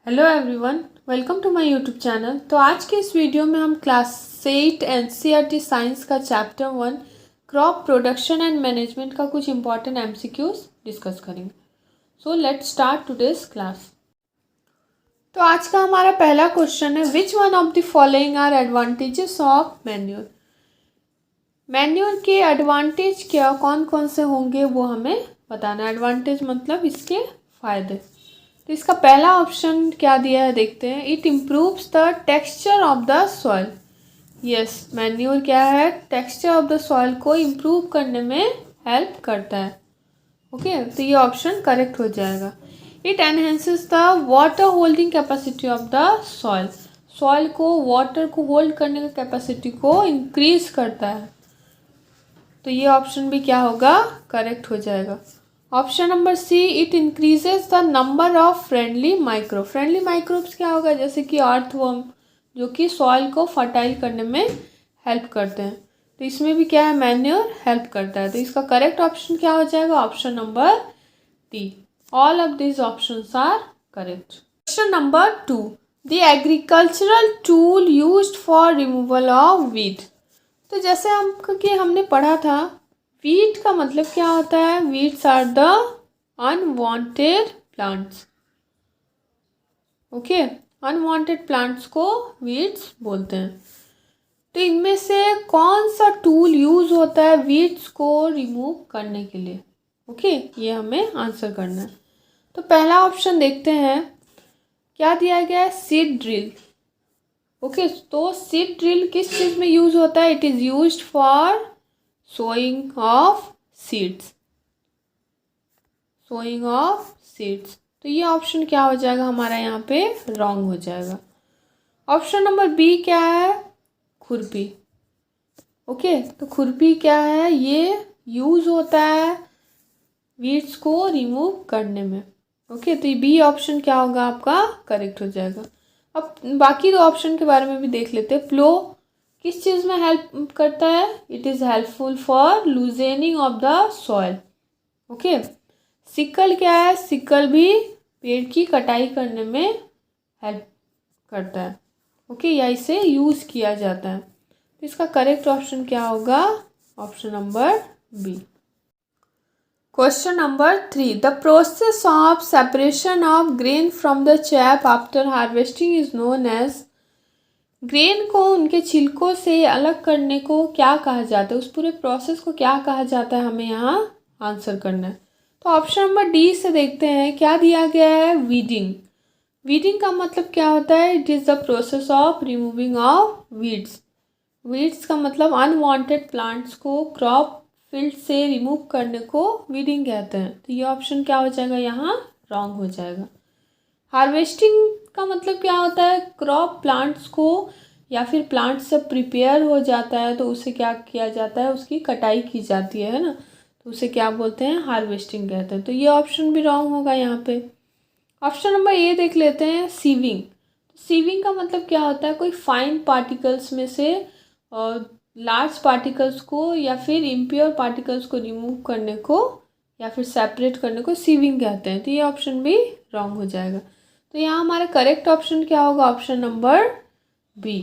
Hello everyone, welcome to my YouTube channel. तो आज के इस वीडियो में हम क्लास 8 एनसीईआरटी साइंस का chapter 1 crop production and management का कुछ इंपॉर्टेंट एमसीक्यूज डिस्कस करेंगे। So let's start today's class. तो आज का हमारा पहला क्वेश्चन है, which one of the following are advantages of manure. Manure के एडवांटेज क्या कौन कौन से होंगे वो हमें बताना। एडवांटेज मतलब इसके फायदे। तो इसका पहला ऑप्शन क्या दिया है देखते हैं। It improves the texture of the soil. Yes, manure क्या है, टेक्सचर ऑफ द सॉइल को इम्प्रूव करने में हेल्प करता है। ओके, तो ये ऑप्शन करेक्ट हो जाएगा। It enhances the water holding capacity of the soil. Soil को वाटर को होल्ड करने का कैपेसिटी को इंक्रीज करता है। तो ये ऑप्शन भी क्या होगा, करेक्ट हो जाएगा। Option number C, it increases the number of friendly microbe. Friendly microbes क्या होगा, जैसे कि अर्थवर्म जो कि सॉइल को फर्टाइल करने में हेल्प करते हैं। तो इसमें भी क्या है, मैन्योर हेल्प करता है। तो इसका करेक्ट ऑप्शन क्या हो जाएगा, option number D. All of this options are correct. Question number 2, the agricultural tool used for removal of weed. तो जैसे हमने पढ़ा था, वीड का मतलब क्या होता है, weeds are the unwanted plants. Okay, unwanted plants को वीड्स बोलते हैं। तो इनमें से कौन सा टूल यूज होता है वीड्स को रिमूव करने के लिए। ओके, ये हमें आंसर करना है। तो पहला ऑप्शन देखते हैं, क्या दिया गया है, सीड ड्रिल। ओके, तो सीड ड्रिल किस चीज़ में यूज होता है, it is used for sowing of seeds. Sowing of seeds. तो ये ऑप्शन क्या हो जाएगा हमारा यहाँ पे, रॉन्ग हो जाएगा। ऑप्शन नंबर बी क्या है, खुरपी। ओके, तो खुरपी क्या है, ये यूज होता है वीड्स को रिमूव करने में। ओके, तो ये बी ऑप्शन क्या होगा आपका, करेक्ट हो जाएगा। अब बाकी दो ऑप्शन के बारे में भी देख लेते हैं। प्लो किस चीज़ में हेल्प करता है, it is helpful for loosening of the soil. Okay, sickle क्या है, सिकल भी पेड़ की कटाई करने में हेल्प करता है। ओके, या इसे यूज़ किया जाता है। तो इसका करेक्ट ऑप्शन क्या होगा, option number B. Question number 3, the process of separation of grain from the chaff after harvesting is known as. Grain को उनके छिलकों से अलग करने को क्या कहा जाता है, उस पूरे प्रोसेस को क्या कहा जाता है, हमें यहाँ आंसर करना है। तो ऑप्शन नंबर डी से देखते हैं, क्या दिया गया है, वीडिंग। वीडिंग का मतलब क्या होता है, it is the process of removing of weeds. Weeds का मतलब अनवांटेड प्लांट्स को क्रॉप फील्ड से रिमूव करने को वीडिंग कहते हैं। तो ये ऑप्शन क्या हो जाएगा, यहाँ रॉन्ग हो जाएगा। हार्वेस्टिंग का मतलब क्या होता है, क्रॉप प्लांट्स को या फिर प्लांट से प्रिपेयर हो जाता है तो उसे क्या किया जाता है, उसकी कटाई की जाती है ना, तो उसे क्या बोलते हैं, हार्वेस्टिंग कहते हैं। तो ये ऑप्शन भी रॉन्ग होगा यहाँ पे। ऑप्शन नंबर ए देख लेते हैं, सीविंग। सीविंग का मतलब क्या होता है, कोई फाइन पार्टिकल्स में से लार्ज पार्टिकल्स को या फिर इम्प्योर पार्टिकल्स को रिमूव करने को या फिर सेपरेट करने को सीविंग कहते हैं। तो ये ऑप्शन भी रॉन्ग हो जाएगा। तो यहाँ हमारा करेक्ट ऑप्शन क्या होगा, option number B.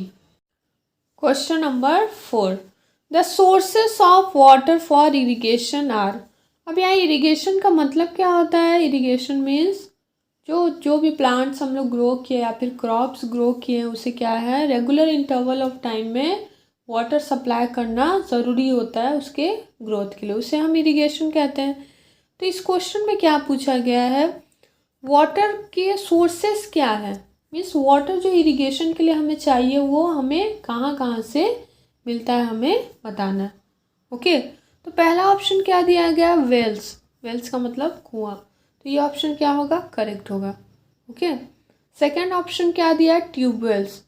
Question number 4, the sources of water for irrigation are. अब यहाँ इरिगेशन का मतलब क्या होता है, इरिगेशन मीन्स जो भी प्लांट्स हम लोग ग्रो किए या फिर क्रॉप्स ग्रो किए हैं उसे क्या है, रेगुलर इंटरवल ऑफ टाइम में वाटर सप्लाई करना ज़रूरी होता है उसके ग्रोथ के लिए, उसे हम इरिगेशन कहते हैं। तो इस क्वेश्चन में क्या पूछा गया है, वाटर के सोर्सेस क्या है, मीन्स वाटर जो इरिगेशन के लिए हमें चाहिए वो हमें कहाँ कहाँ से मिलता है, हमें बताना है। ओके, तो पहला ऑप्शन क्या दिया गया, वेल्स। वेल्स का मतलब कुआं। तो ये ऑप्शन क्या होगा, करेक्ट होगा। ओके, सेकेंड ऑप्शन क्या दिया, ट्यूबवेल्स।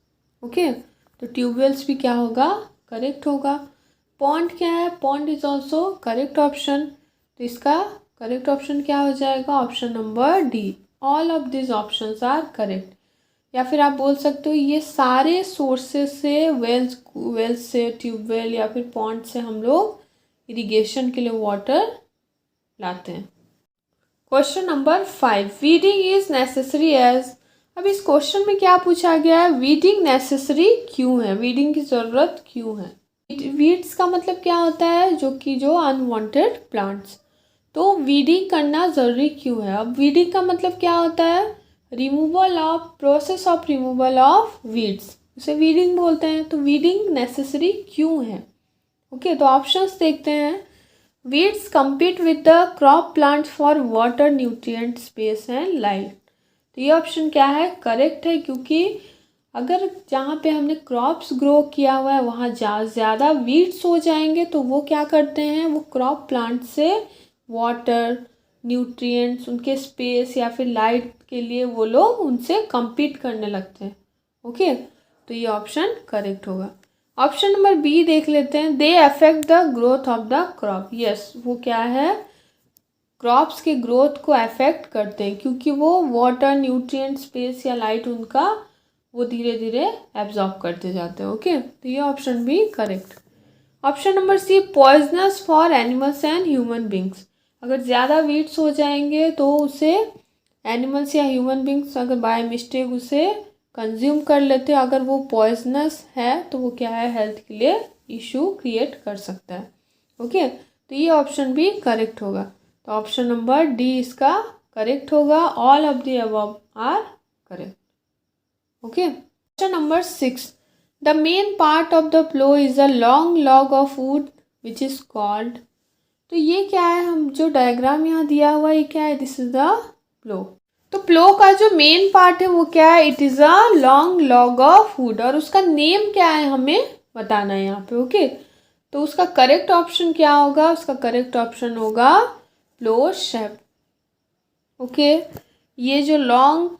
ओके, तो ट्यूबवेल्स भी क्या होगा, करेक्ट होगा। पॉन्ड क्या है, pond is also correct option. तो इसका करेक्ट ऑप्शन क्या हो जाएगा, option number D. All of this options are correct. या फिर आप बोल सकते हो ये सारे सोर्सेस से, वेल्स से, ट्यूबवेल या फिर पॉन्ड से हम लोग इरिगेशन के लिए वाटर लाते हैं। Question number 5, weeding is necessary as. अब इस क्वेश्चन में क्या पूछा गया है, वीडिंग नेसेसरी क्यों है, वीडिंग की ज़रूरत क्यों है। वीड्स का मतलब क्या होता है, जो अनवांटेड प्लांट्स, तो वीडिंग करना ज़रूरी क्यों है। अब वीडिंग का मतलब क्या होता है, removal of, process of removal of weeds, उसे वीडिंग बोलते हैं। तो वीडिंग नेसेसरी क्यों है। ओके, तो ऑप्शंस देखते हैं। Weeds compete with the crop plants for water, nutrient, space and light। तो ये ऑप्शन क्या है, करेक्ट है, क्योंकि अगर जहाँ पे हमने क्रॉप्स ग्रो किया हुआ है वहाँ ज़्यादा वीड्स हो जाएंगे तो वो क्या करते हैं, वो क्रॉप प्लांट से वाटर, न्यूट्रिएंट्स, उनके स्पेस या फिर लाइट के लिए वो लोग उनसे compete करने लगते हैं। ओके, तो ये ऑप्शन करेक्ट होगा। ऑप्शन नंबर बी देख लेते हैं। They affect the growth of the crop. Yes, वो क्या है, क्रॉप्स के ग्रोथ को अफेक्ट करते हैं, क्योंकि वो वाटर, न्यूट्रिएंट, स्पेस या लाइट उनका वो धीरे धीरे एब्जॉर्ब करते जाते हैं। ओके, तो ये ऑप्शन भी correct. Option number C, poisonous for animals and human beings. अगर ज़्यादा वीड्स हो जाएंगे तो उसे एनिमल्स या ह्यूमन बींग्स अगर बाय मिस्टेक उसे कंज्यूम कर लेते हैं, अगर वो पॉइजनस है तो वो क्या है, हेल्थ के लिए इशू क्रिएट कर सकता है। ओके, तो ये ऑप्शन भी करेक्ट होगा। तो ऑप्शन नंबर डी इसका करेक्ट होगा। All of the above are correct. Okay, question number 6, the main part of the plough is a long log of wood which is called. तो ये क्या है, हम जो डायग्राम यहाँ दिया हुआ है ये क्या है, दिस इज द प्लो। तो प्लो का जो मेन पार्ट है वो क्या है, it is a long log of would, और उसका नेम क्या है हमें बताना है यहाँ पे। ओके, तो उसका करेक्ट ऑप्शन क्या होगा, उसका करेक्ट ऑप्शन होगा प्लो शेप। ओके, ये जो लॉन्ग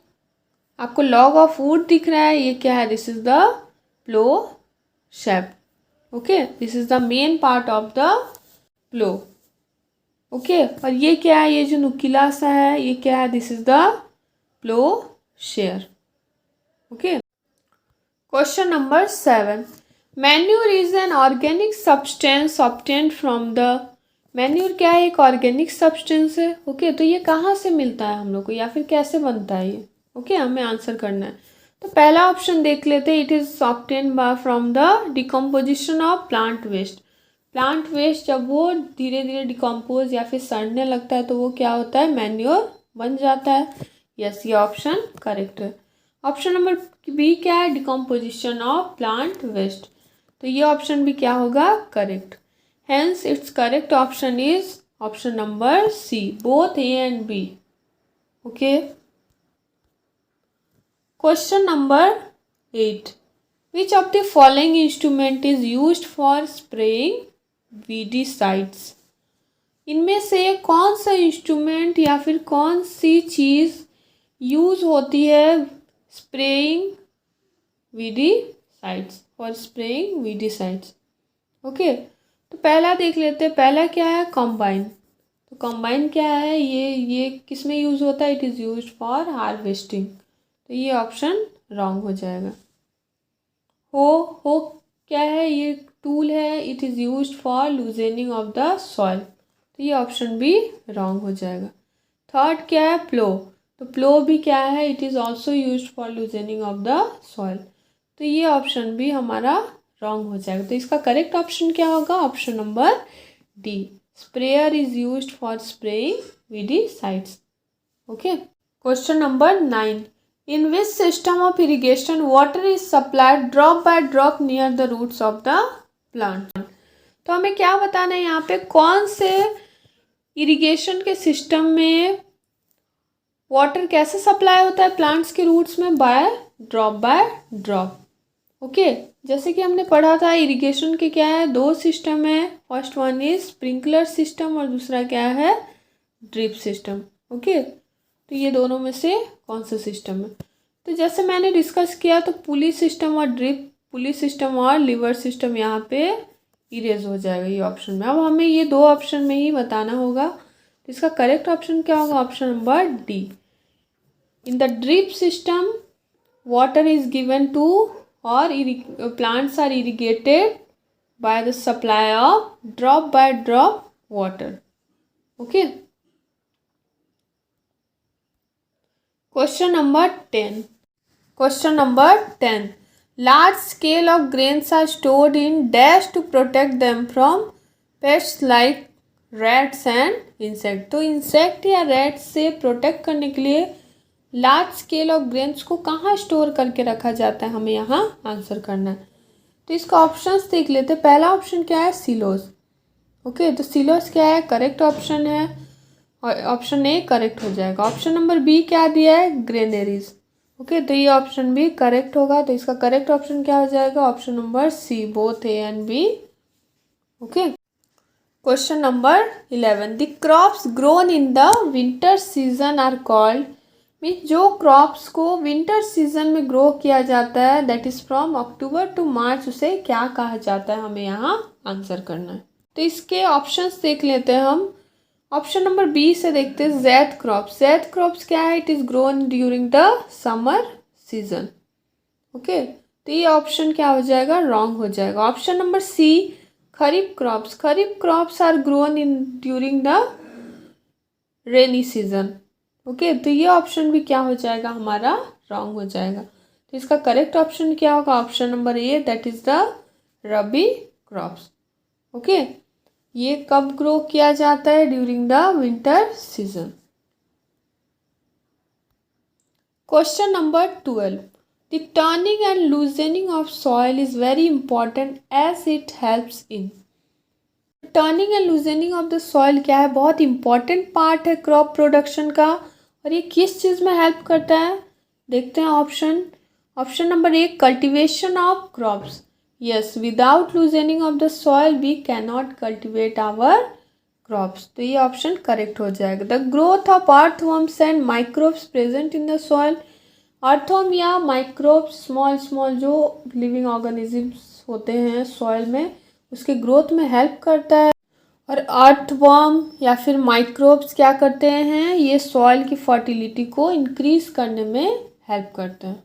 आपको लॉग ऑफ वुड दिख रहा है ये क्या है, this is the plough shape. Okay, this is the main part of the plough. Okay, और ये क्या है, ये जो नुकीला सा है ये क्या है, this is the plough share. Okay, question number 7, manure is an organic substance obtained from the. Manure क्या है, एक ऑर्गेनिक सब्सटेंस है। ओके, तो ये कहाँ से मिलता है हम लोग को या फिर कैसे बनता है ये। ओके, हमें आंसर करना है। तो पहला ऑप्शन देख लेते हैं, it is obtained by from the decomposition of plant waste. Plant waste जब वो धीरे धीरे डिकम्पोज या फिर सड़ने लगता है तो वो क्या होता है, मैन्योर बन जाता है। यस, ये ऑप्शन करेक्ट है। ऑप्शन नंबर बी क्या है, डिकम्पोजिशन ऑफ प्लांट वेस्ट, तो ये ऑप्शन भी क्या होगा, correct. Hence its correct option is option number C, both A and B. Okay, question number 8, which of the following instrument is used for spraying weedicides. इनमें से कौन सा instrument या फिर कौन सी चीज़ यूज़ होती है spraying weedicides, for spraying weedicides. Okay, तो पहला देख लेते हैं, पहला क्या है, कंबाइन। तो कंबाइन क्या है, ये किस में यूज़ होता है, it is used for harvesting, तो ये ऑप्शन रॉन्ग हो जाएगा। हो क्या है, ये टूल है, it is used for loosening of the soil, तो ये ऑप्शन भी रॉन्ग हो जाएगा। थर्ड क्या है, प्लो। तो प्लो भी क्या है, it is also used for loosening of the soil, तो ये ऑप्शन भी हमारा रॉन्ग हो जाएगा। तो इसका करेक्ट ऑप्शन क्या होगा, option number D, sprayer is used for spraying weedicides. Okay, question number 9, in which system of irrigation water is supplied drop by drop near the roots of the plant। तो हमें क्या बताना है यहाँ पे, कौन से इरिगेशन के सिस्टम में वाटर कैसे सप्लाई होता है प्लांट्स के रूट्स में, बाय ड्रॉप। ओके, जैसे कि हमने पढ़ा था इरिगेशन के क्या है, दो सिस्टम है, first one is sprinkler system और दूसरा क्या है, ड्रिप सिस्टम। ओके, तो ये दोनों में से कौन सा सिस्टम है। तो जैसे मैंने डिस्कस किया तो पुली सिस्टम और ड्रिप, पुली सिस्टम और लीवर सिस्टम यहाँ पे इरेज हो जाएगा ये ऑप्शन में। अब हमें ये दो ऑप्शन में ही बताना होगा, तो इसका करेक्ट ऑप्शन क्या होगा, option number D. In the drip system water is given to our plants are irrigated by the supply of drop by drop water. Okay, question number 10, question number 10, large scale of grains are stored in dash to protect them from pests like rats and insect. तो insect या rats से protect करने के लिए large scale of grains को कहाँ store करके रखा जाता है, हमें यहाँ आंसर करना है। तो इसका ऑप्शंस देख लेते हैं। पहला ऑप्शन क्या है, सिलोस। ओके, तो सिलोस क्या है, करेक्ट ऑप्शन है और ऑप्शन ए करेक्ट हो जाएगा। ऑप्शन नंबर बी क्या दिया है, ग्रेनरीज। ओके, तो ये ऑप्शन भी करेक्ट होगा। तो इसका करेक्ट ऑप्शन क्या हो जाएगा, option number C, both A and B. Okay, question number 11, the crops grown in the winter season are called, means जो क्रॉप्स को विंटर सीजन में ग्रो किया जाता है that is from October to March, उसे क्या कहा जाता है, हमें यहाँ आंसर करना है। तो इसके ऑप्शंस देख लेते हैं हम। ऑप्शन नंबर बी से देखते हैं, जैद क्रॉप्स। जैद क्रॉप्स क्या है, it is grown during the summer season. Okay, तो ये ऑप्शन क्या हो जाएगा, रॉन्ग हो जाएगा। Option number C, kharif crops. Kharif crops are grown in during the rainy season. Okay, तो ये ऑप्शन भी क्या हो जाएगा, हमारा रॉन्ग हो जाएगा। तो इसका करेक्ट ऑप्शन क्या होगा, option number A, that is the rabi crops. Okay, ये कब ग्रो किया जाता है, during the winter season. Question number 12, the turning and loosening of soil is very important as it helps in. Turning and loosening of the soil क्या है, बहुत important part है crop production का, और ये किस चीज़ में हेल्प करता है, देखते हैं option. Option number A, cultivation of crops. Yes, without loosening of the soil we can not cultivate our crops. तो ये ऑप्शन करेक्ट हो जाएगा। The growth of earthworms and microbes present in the soil. Earthworm या microbes, small small जो living organisms होते हैं soil में, उसके ग्रोथ में हेल्प करता है। और अर्थवर्म या फिर माइक्रोब्स क्या करते हैं, ये सॉइल की फर्टिलिटी को इंक्रीज करने में हेल्प करते हैं।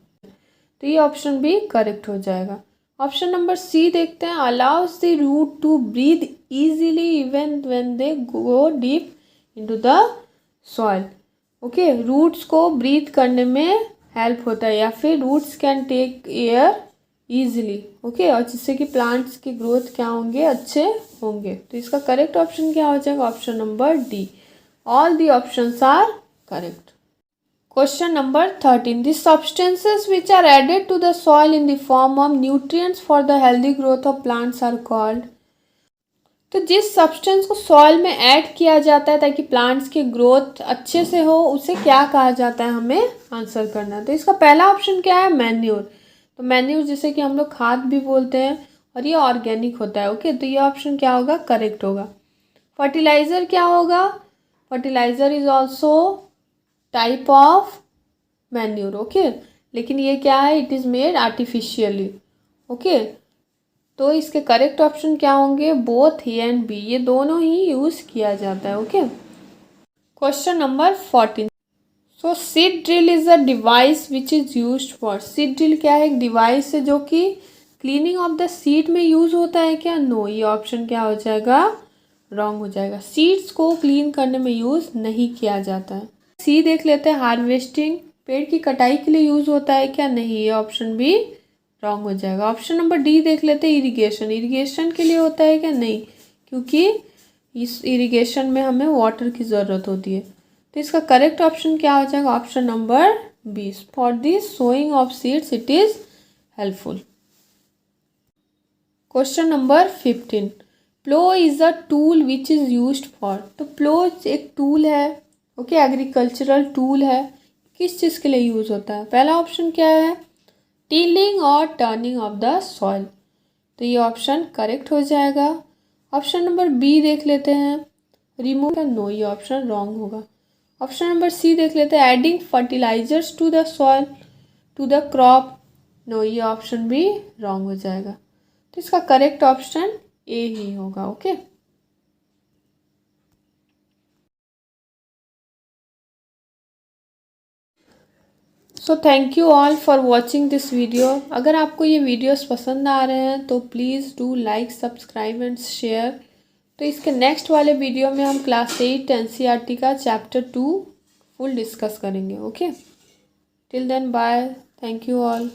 तो ये ऑप्शन भी करेक्ट हो जाएगा। ऑप्शन नंबर सी देखते हैं, allows the root to breathe easily even when they go deep into the soil. Okay, roots को ब्रीथ करने में हेल्प होता है, या फिर roots can take air easily. Okay, और जिससे कि प्लांट्स की ग्रोथ क्या होंगे, अच्छे होंगे। तो इसका करेक्ट ऑप्शन क्या हो जाएगा, option number D, all the options are correct. Question number 13, the substances which are added to the soil in the form of nutrients for the healthy growth of plants are called. तो जिस substance को soil में add किया जाता है ताकि plants की growth अच्छे से हो, उसे क्या कहा जाता है, हमें आंसर करना है। तो इसका पहला ऑप्शन क्या है, मैन्योर। तो मैन्योर जिसे कि हम लोग खाद भी बोलते हैं, और ये ऑर्गेनिक होता है। ओके, तो ये ऑप्शन क्या होगा, करेक्ट होगा। फर्टिलाइज़र क्या होगा, fertiliser is also type of manure. Okay, लेकिन ये क्या है, it is made artificially. Okay, तो इसके करेक्ट ऑप्शन क्या होंगे, बोथ ए एंड बी, ये दोनों ही यूज़ किया जाता है। Okay, question number 14, so seed drill is a device which is used for. Seed drill क्या है, एक डिवाइस है जो कि क्लीनिंग ऑफ द सीड में यूज़ होता है क्या, नो, ये ऑप्शन क्या हो जाएगा, रॉन्ग हो जाएगा। सीड्स को क्लीन करने में यूज़ नहीं किया जाता है। सी देख लेते हैं, हार्वेस्टिंग, पेड़ की कटाई के लिए यूज़ होता है क्या, नहीं, ये ऑप्शन भी रॉन्ग हो जाएगा। ऑप्शन नंबर डी देख लेते हैं, इरिगेशन, इरिगेशन के लिए होता है क्या, नहीं, क्योंकि इस इरिगेशन में हमें वाटर की ज़रूरत होती है। तो इसका करेक्ट ऑप्शन क्या हो जाएगा, option number B, for the sowing of seeds it is helpful. Question number 15, plough is a tool which is used for. तो प्लो एक टूल है, ओके, एग्रीकल्चरल टूल है, किस चीज़ के लिए यूज़ होता है। पहला ऑप्शन क्या है, टीलिंग और टर्निंग ऑफ द सॉइल। तो ये ऑप्शन करेक्ट हो जाएगा। ऑप्शन नंबर बी देख लेते हैं, रिमूव का, नो, ये ऑप्शन रॉन्ग होगा। ऑप्शन नंबर सी देख लेते हैं, adding fertilisers to the soil to the crop, no, ये ऑप्शन भी रॉन्ग हो जाएगा। तो इसका करेक्ट ऑप्शन ए ही होगा। Okay, so thank you all for watching this video. अगर आपको ये वीडियोस पसंद आ रहे हैं तो please do like, subscribe and share. तो इसके नेक्स्ट वाले वीडियो में हम क्लास 8 NCERT का चैप्टर 2 फुल डिस्कस करेंगे। Okay, till then bye. Thank you all.